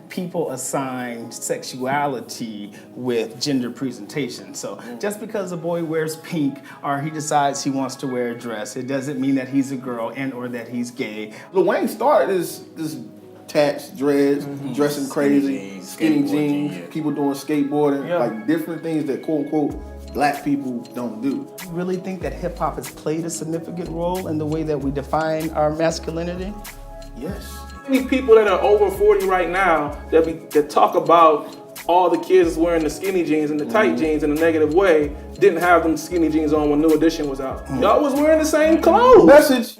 people assign sexuality with gender presentation. So just because a boy wears pink or he decides he wants to wear a dress, it doesn't mean that he's a girl and or that he's gay. Dwayne started this tats, dreads, dressing crazy, skinny jeans, people doing skateboarding, like different things that quote unquote black people don't do. You really think that hip hop has played a significant role in the way that we define our masculinity? Yes. Many people that are over 40 right now that talk about all the kids wearing the skinny jeans and the tight jeans in a negative way didn't have them skinny jeans on when New Edition was out. Y'all was wearing the same clothes. Message.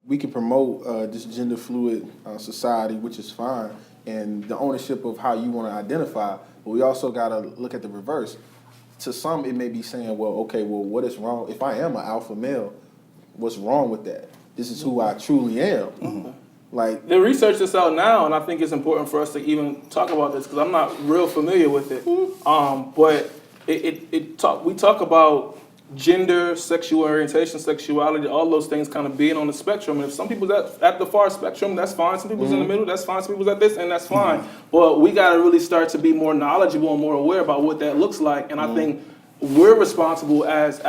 We can promote this gender fluid society, which is fine, and the ownership of how you want to identify, but we also got to look at the reverse. To some, it may be saying, well, okay, well, what is wrong? If I am an alpha male, what's wrong with that? This is who I truly am. Like, the research that's out now, and I think it's important for us to even talk about this because I'm not real familiar with it. But we talk about gender, sexual orientation, sexuality, all those things kind of being on the spectrum. And if some people's at the far spectrum, that's fine. Some people's in the middle, that's fine. Some people's at this, and that's fine. But we got to really start to be more knowledgeable and more aware about what that looks like. And I think we're responsible as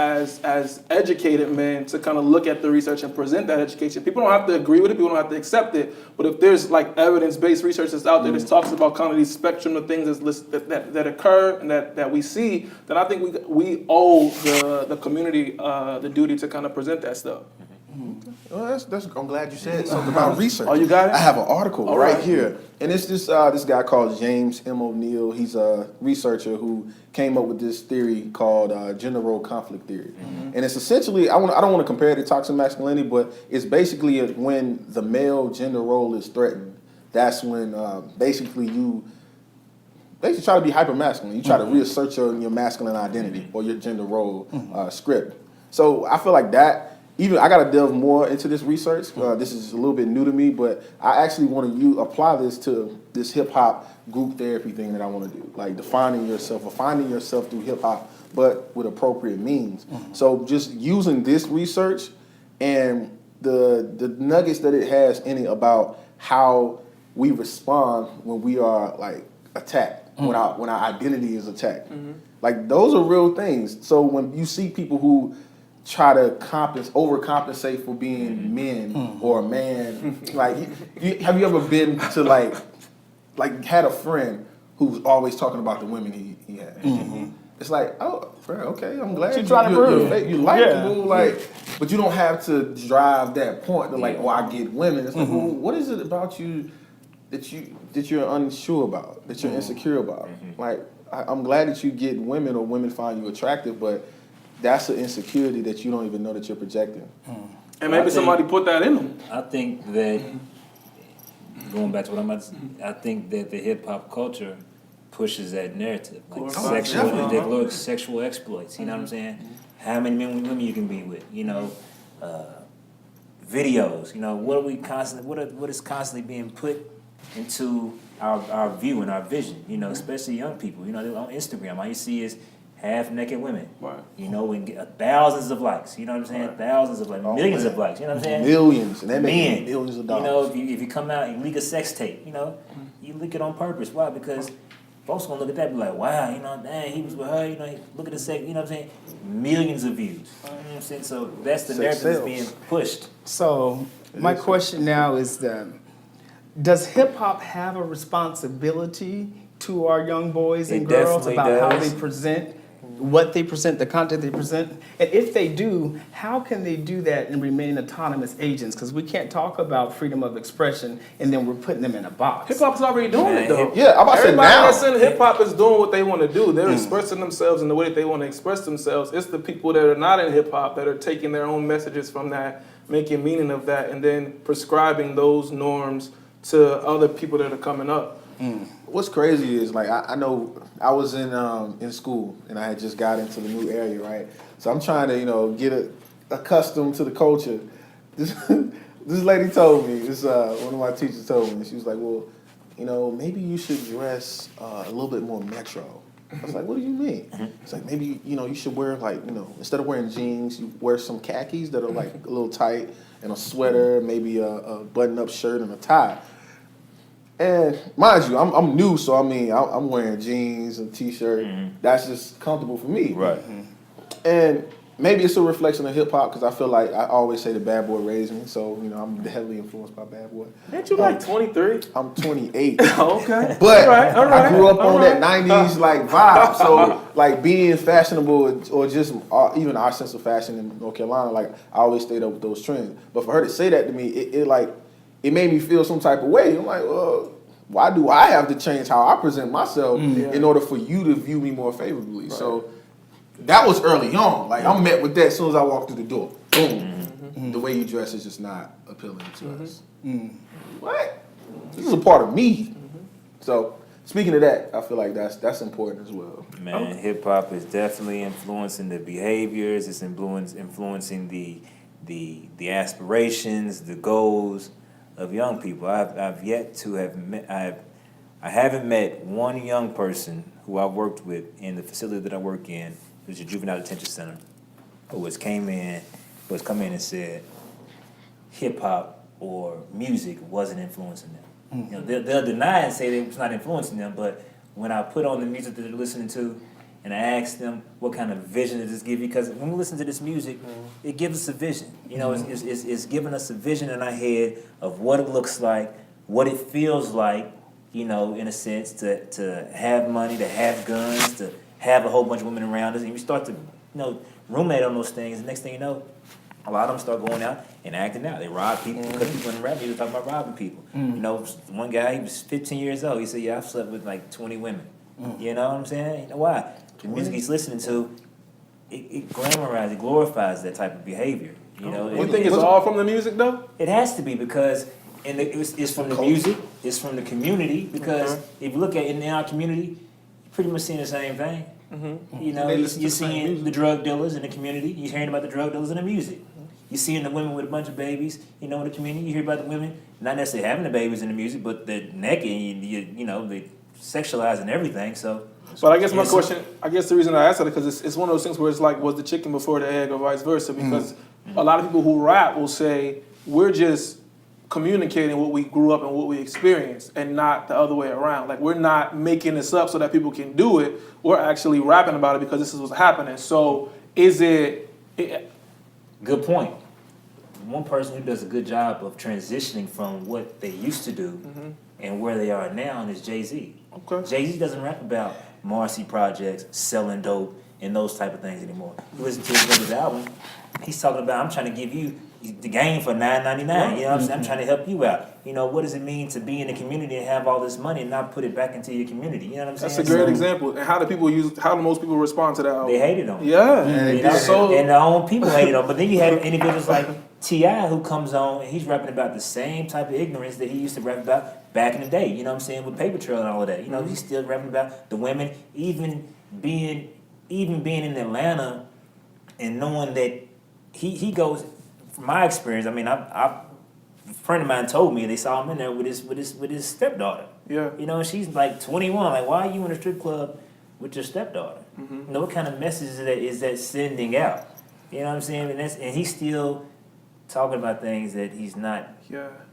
educated men to kind of look at the research and present that education. People don't have to agree with it. People don't have to accept it. But if there's like evidence-based research that's out there that talks about kind of these spectrum of things that occur and that we see, then I think we owe the community the duty to kind of present that stuff. well, I'm glad you said something about research. Oh, you got it? I have an article All right right. here. And it's this guy called James M. O'Neill. He's a researcher who came up with this theory called gender role conflict theory. And it's essentially, I don't want to compare it to toxic masculinity, but it's basically when the male gender role is threatened, that's when basically you try to be hyper masculine. You try to reassert your masculine identity or your gender role script. So I feel like that, even I got to delve more into this research. This is a little bit new to me, but I actually want to apply this to this hip hop group therapy thing that I want to do, like defining yourself or finding yourself through hip hop, but with appropriate means. So just using this research and the nuggets that it has in it about how we respond when we are like attacked, when our identity is attacked, like those are real things. So when you see people who try to overcompensate for being men or a man. Like, have you ever been to like had a friend who's always talking about the women he had? It's like, oh, okay, I'm glad you trying to prove. You likable, but you don't have to drive that point to like, oh, I get women. It's like, well, what is it about you that you're unsure about, that you're insecure about? Like, I'm glad that you get women or women find you attractive, but that's an insecurity that you don't even know that you're projecting. And maybe somebody put that in them. I think that, going back to what I'm about to say, I think that the hip hop culture pushes that narrative. Like sexual exploits, you know what I'm saying? How many men and women you can be with, videos, what is constantly being put into our view and our vision, especially young people. On Instagram, all you see is half-naked women, and get thousands of likes, you know what I'm saying? Thousands of likes, millions of likes, you know what I'm saying? Millions, and that makes millions of dollars. If you come out and leak a sex tape, you leak it on purpose. Why? Because folks gonna look at that and be like, wow, dang, he was with her, look at the sex, you know what I'm saying? Millions of views, you know what I'm saying? So that's the narrative that's being pushed. So my question now is does hip-hop have a responsibility to our young boys and girls about how they present what they present, the content they present? And if they do, how can they do that and remain autonomous agents? Because we can't talk about freedom of expression and then we're putting them in a box. Hip hop's already doing it though. Yeah, I'm about to say Everybody now. that's in hip hop is doing what they want to do. They're expressing themselves in the way that they want to express themselves. It's the people that are not in hip hop that are taking their own messages from that, making meaning of that, and then prescribing those norms to other people that are coming up. What's crazy is like I know I was in school and I had just got into the new area, right? So I'm trying to get accustomed to the culture. This lady told me, one of my teachers told me, she was like, well, maybe you should dress a little bit more metro. I was like, what do you mean? It's like maybe you should wear instead of wearing jeans, you wear some khakis that are like a little tight and a sweater, maybe a button-up shirt and a tie. And mind you, I'm new, so I'm wearing jeans and t-shirt. That's just comfortable for me. Right. And maybe it's a reflection of hip hop because I feel like I always say the Bad Boy raised me, so I'm heavily influenced by Bad Boy. Ain't you like 23? I'm 28. Okay. But All right. I grew up on that 90s vibe. So being fashionable or just even our sense of fashion in North Carolina, I always stayed up with those trends. But for her to say that to me, it made me feel some type of way. I'm like, well, why do I have to change how I present myself in order for you to view me more favorably? Right. So that was early on. I'm met with that as soon as I walked through the door. Boom. The way you dress is just not appealing to us. What? This is a part of me. So speaking of that, I feel like that's important as well. Man, hip hop is definitely influencing the behaviors. It's influencing the aspirations, the goals of young people. I've yet to have met. I haven't met one young person who I worked with in the facility that I work in, which is a juvenile detention center, who has come in and said hip hop or music wasn't influencing them. They'll deny and say it's not influencing them, but when I put on the music that they're listening to, and I ask them what kind of vision does this give you, because when we listen to this music, it gives us a vision. It's giving us a vision in our head of what it looks like, what it feels like, in a sense, to have money, to have guns, to have a whole bunch of women around us, and we start to, ruminate on those things. The next thing you know, a lot of them start going out and acting out. They rob people because people in the rap music talking about robbing people. One guy, he was 15 years old. He said, "Yeah, I've slept with 20 women." You know what I'm saying? You know why? The music he's listening to, it glamorizes, it glorifies that type of behavior. You think it's all from the music though? It has to be because it's from the music, it's from the community. Because if you look at it in our community, you're pretty much seeing the same thing. You're seeing the drug dealers in the community. You're hearing about the drug dealers in the music. You're seeing the women with a bunch of babies, in the community. You hear about the women, not necessarily having the babies in the music, but they're naked, they sexualizing everything. So. But I guess my question, the reason I asked that is because it's one of those things where it's like, was the chicken before the egg or vice versa? Because a lot of people who rap will say, we're just communicating what we grew up and what we experienced and not the other way around. We're not making this up so that people can do it. We're actually rapping about it because this is what's happening. So is it... Good point. One person who does a good job of transitioning from what they used to do and where they are now is Jay-Z. Okay. Jay-Z doesn't rap about Marcy projects, selling dope, and those type of things anymore. You listen to his latest album, he's talking about, I'm trying to give you the game for $9.99. You know what I'm saying? I'm trying to help you out. What does it mean to be in the community and have all this money and not put it back into your community? You know what I'm saying? That's a great example. And how do most people respond to that album? They hated on. Yeah. And their own people hated on. But then you have individuals like T.I. who comes on and he's rapping about the same type of ignorance that he used to rap about back in the day. You know what I'm saying? With Paper Trail and all of that. He's still rapping about the women, even being in Atlanta and knowing that he goes. From my experience, a friend of mine told me they saw him in there with his stepdaughter. Yeah. She's like 21. Why are you in a strip club with your stepdaughter? What kind of message is that sending out? You know what I'm saying? And he's still talking about things that he's not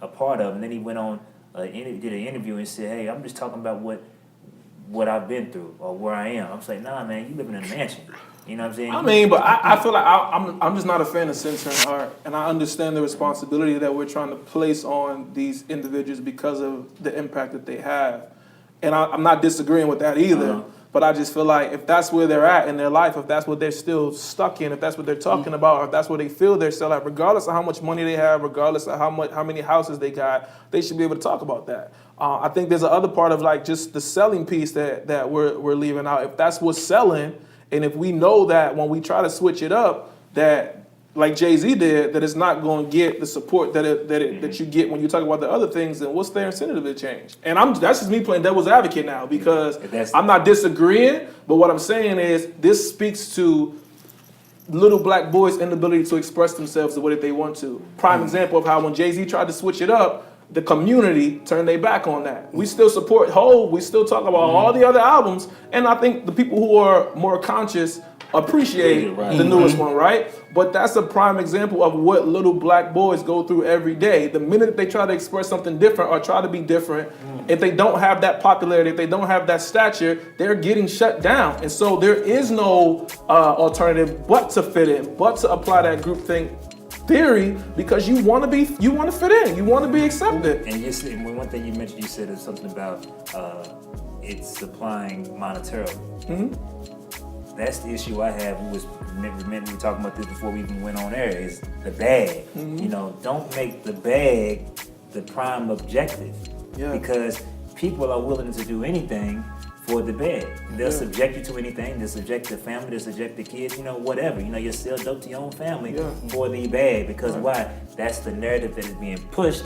a part of. And then he went on, did an interview and said, "Hey, I'm just talking about what I've been through or where I am." I'm just like, "Nah, man, you living in a mansion." You know what I'm saying? But I feel like I'm just not a fan of censoring art, and I understand the responsibility that we're trying to place on these individuals because of the impact that they have, and I'm not disagreeing with that either. But I just feel like if that's where they're at in their life, if that's what they're still stuck in, if that's what they're talking about, or if that's what they feel they're still at, regardless of how much money they have, regardless of how many houses they got, they should be able to talk about that. I think there's another part of like just the selling piece that we're leaving out. If that's what's selling, and if we know that when we try to switch it up, that like Jay-Z did, that it's not going to get the support that you get when you talk about the other things, then what's their incentive to change? And that's just me playing devil's advocate now, because I'm not disagreeing, but what I'm saying is this speaks to little black boys' inability to express themselves the way that they want to. Prime example of how when Jay-Z tried to switch it up, the community turned their back on that. We still support Hov, we still talk about all the other albums, and I think the people who are more conscious appreciate the newest one, right? But that's a prime example of what little black boys go through every day. The minute that they try to express something different or try to be different, if they don't have that popularity, if they don't have that stature, they're getting shut down. And so there is no alternative but to fit in, but to apply that groupthink theory, because you want to fit in, you want to be accepted. And you said, one thing you mentioned, you said is something about it's supplying monetarily. That's the issue I have. We were talking about this before we even went on air, is the bag. You know, don't make the bag the prime objective, because people are willing to do anything for the bag. They'll subject you to anything. They'll subject the family. They'll subject the kids. You know, whatever. You know, you'll sell dope to your own family for the bag, because why? That's the narrative that is being pushed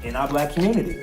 in our black community.